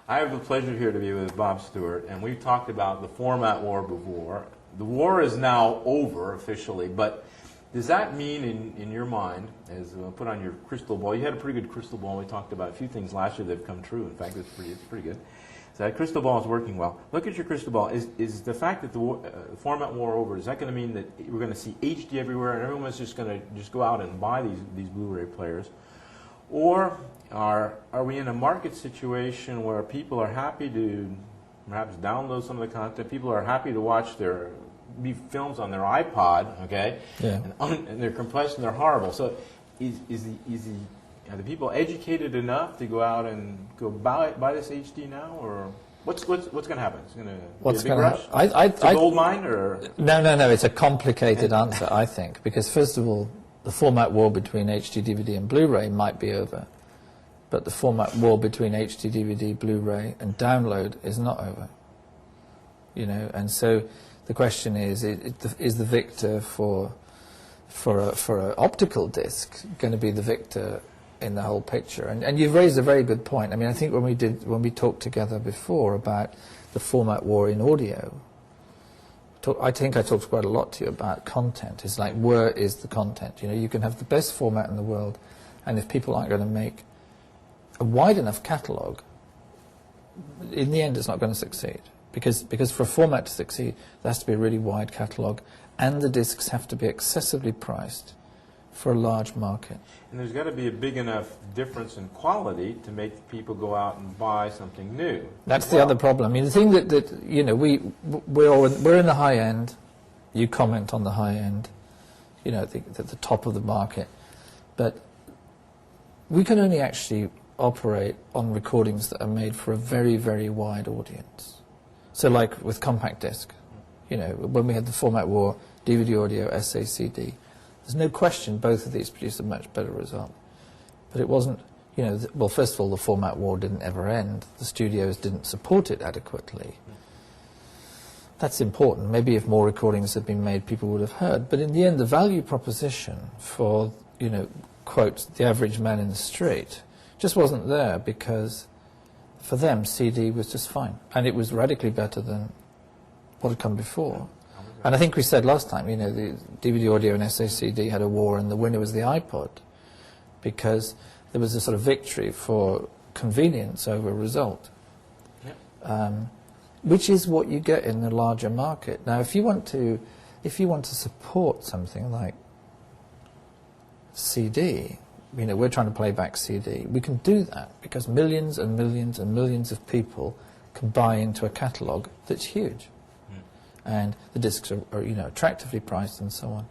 I have the pleasure here to be with Bob Stuart, and we've talked about the format war before. The war is now over officially, but does that mean in your mind, as put on your crystal ball, you had a pretty good crystal ball. We talked about a few things last year that have come true. In fact, it's pretty good. So that crystal ball is working well. Look at your crystal ball. Is the fact that the format war over, is that going to mean that we're going to see HD everywhere and everyone's just going to just go out and buy these Blu-ray players? Or are we in a market situation where people are happy to perhaps download some of the content? People are happy to watch their films on their iPod, okay? Yeah. And they're compressed and they're horrible. So are the people educated enough to go out and go buy this HD now, or what's going to happen? It's going to be a big rush? It's a gold mine, or no. It's a complicated answer, I think, because first of all, the format war between HD DVD and Blu-ray might be over, but the format war between HD DVD, Blu-ray, and download is not over. You know, and so the question is the victor for an optical disc going to be the victor in the whole picture? And you've raised a very good point. I mean, I think when we talked together before about the format war in audio, I think I talked quite a lot to you about content. It's like, where is the content? You know, you can have the best format in the world, and if people aren't going to make a wide enough catalogue, in the end it's not going to succeed. Because for a format to succeed, there has to be a really wide catalogue, and the discs have to be excessively priced for a large market. And there's got to be a big enough difference in quality to make people go out and buy something new. That's the other problem. I mean, the thing that you know, we're in the high end. You comment on the high end, you know, at the top of the market, but we can only actually operate on recordings that are made for a very, very wide audience. So, like with compact disc, you know, when we had the format war, DVD audio, SACD. There's no question both of these produced a much better result. But it wasn't, you know, well, first of all, the format war didn't ever end. The studios didn't support it adequately. That's important. Maybe if more recordings had been made, people would have heard. But in the end, the value proposition for, you know, quote, the average man in the street just wasn't there, because for them, CD was just fine. And it was radically better than what had come before. And I think we said last time, you know, the DVD audio and SACD had a war, and the winner was the iPod, because there was a sort of victory for convenience over result, which is what you get in the larger market. Now, if you want to support something like CD, you know, we're trying to play back CD. We can do that because millions and millions and millions of people can buy into a catalogue that's huge. And the discs are, you know, attractively priced and so on.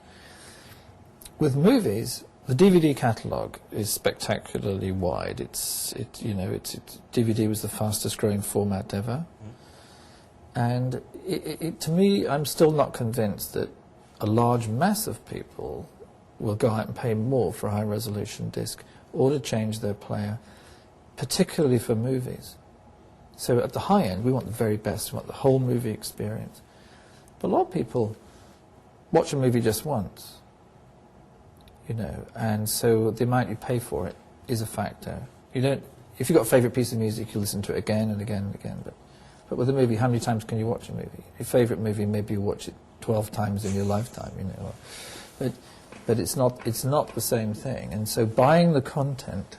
With movies, the DVD catalogue is spectacularly wide. DVD was the fastest growing format ever. And to me, I'm still not convinced that a large mass of people will go out and pay more for a high resolution disc or to change their player, particularly for movies. So at the high end, we want the very best. We want the whole movie experience. But a lot of people watch a movie just once, you know, and so the amount you pay for it is a factor. You don't, if you've got a favourite piece of music, you listen to it again and again and again. But with a movie, how many times can you watch a movie? Your favourite movie, maybe you watch it 12 times in your lifetime, you know. But it's not the same thing. And so buying the content,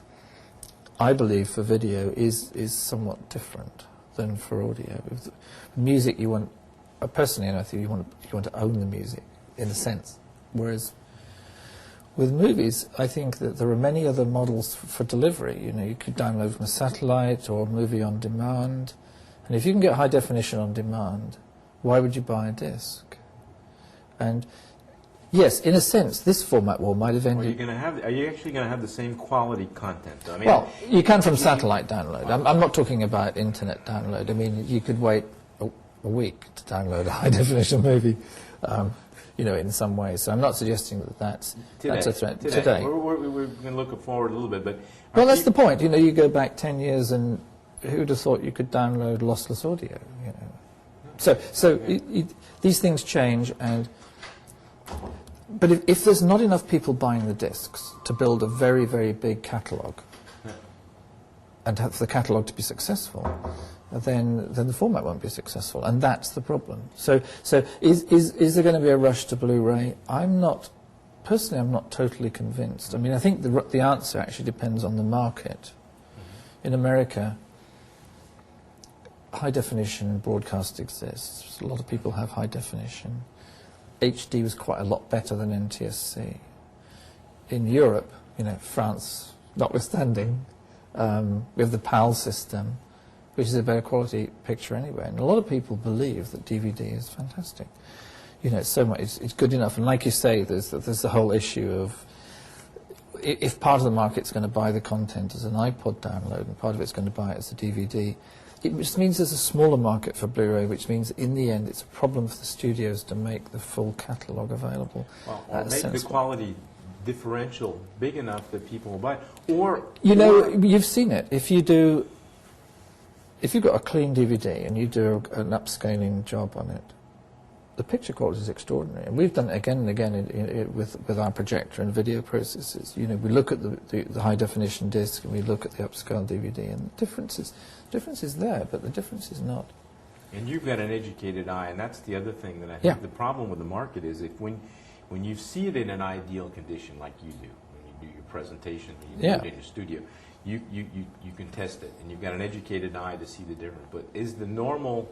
I believe, for video is somewhat different than for audio. With music, you want. Personally, I think you want to own the music, in a sense. Whereas with movies, I think that there are many other models for delivery. You know, you could download from a satellite or a movie on demand. And if you can get high definition on demand, why would you buy a disc? And yes, in a sense, this format war might have ended. Are you actually going to have the same quality content? I mean, well, you can from satellite download. I'm not talking about internet download. I mean, you could wait a week to download a high-definition movie, you know, in some ways. So I'm not suggesting that that's a threat. Today. We're going to look forward a little bit, but... Well, that's the point. You know, you go back 10 years and who would have thought you could download lossless audio, you know? So these things change, but if there's not enough people buying the discs to build a very, very big catalogue, and for the catalogue to be successful, then the format won't be successful, and that's the problem. So is there going to be a rush to Blu-ray? Personally, I'm not totally convinced. I mean, I think the answer actually depends on the market. In America, high-definition broadcast exists. A lot of people have high-definition. HD was quite a lot better than NTSC. In Europe, France notwithstanding, we have the PAL system, which is a better quality picture anyway. And a lot of people believe that DVD is fantastic. It's so much, it's good enough. And like you say, there's the whole issue of if part of the market's going to buy the content as an iPod download and part of it's going to buy it as a DVD, it just means there's a smaller market for Blu-ray, which means in the end it's a problem for the studios to make the full catalogue available. Well, or make the quality differential big enough that people will buy it. Or you've seen it. If you've got a clean DVD and you do an upscaling job on it, the picture quality is extraordinary, and we've done it again and again with our projector and video processes. We look at the high definition disc and we look at the upscale DVD, and the difference is there, but the difference is not. And you've got an educated eye, and that's the other thing that I think the problem with the market is when you see it in an ideal condition like you do, when you do your presentation, when you do it in your studio, you can test it, and you've got an educated eye to see the difference. But is the normal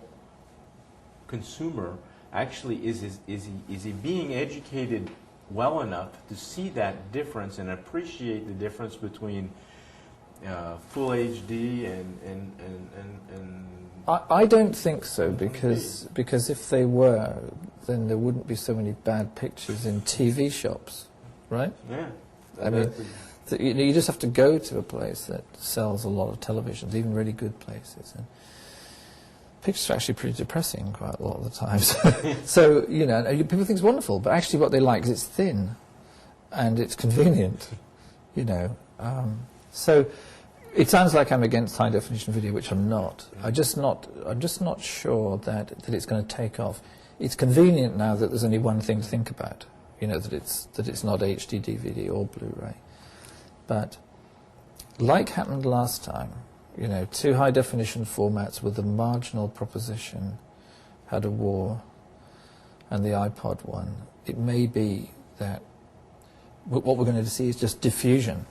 consumer actually, is he being educated well enough to see that difference and appreciate the difference between full HD and I don't think so, because if they were, then there wouldn't be so many bad pictures in TV shops, right? Yeah. I mean, you just have to go to a place that sells a lot of televisions, even really good places. And pictures are actually pretty depressing quite a lot of the times. So, people think it's wonderful, but actually what they like is it's thin and it's convenient, So it sounds like I'm against high definition video, which I'm not. I'm just not sure that it's going to take off. It's convenient now that there's only one thing to think about, that it's not HD DVD or Blu-ray. But like happened last time, two high-definition formats with a marginal proposition had a war, and the iPod won. It may be that what we're going to see is just diffusion,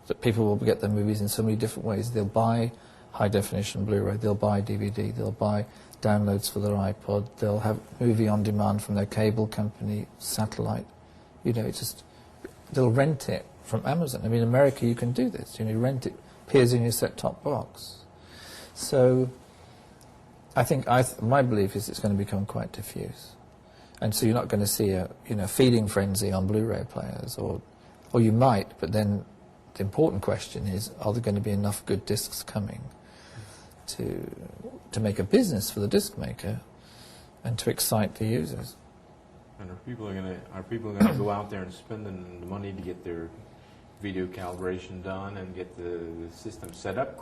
that people will get their movies in so many different ways. They'll buy high-definition Blu-ray, they'll buy DVD, they'll buy downloads for their iPod, they'll have movie on demand from their cable company, satellite. They'll rent it from Amazon. I mean, in America you can do this. You rent it. Appears in your set-top box. So I think my belief is it's going to become quite diffuse, and so you're not going to see a feeding frenzy on Blu-ray players, or you might, but then the important question is, are there going to be enough good discs coming to make a business for the disc maker and to excite the users? And are people going to go out there and spend the money to get their video calibration done and get the system set up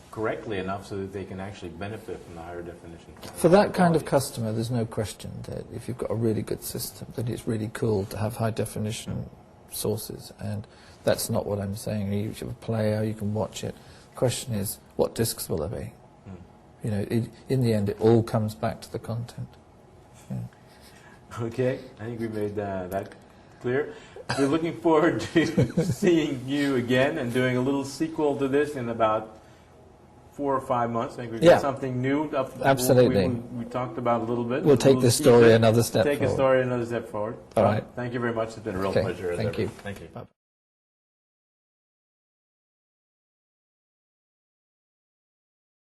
correctly enough so that they can actually benefit from the higher definition? For that kind of customer, there's no question that if you've got a really good system, then it's really cool to have high definition sources, and that's not what I'm saying. You have a player, you can watch it. The question is, what discs will there be? In the end, it all comes back to the content. Yeah. Okay, I think we made that clear. We're looking forward to seeing you again and doing a little sequel to this in about 4 or 5 months. I think we've got something new. Absolutely. We talked about a little bit. We'll take this story another step forward. Take a story another step forward. All right. Thank you very much. It's been a real pleasure. Thank you. Thank you. Bye.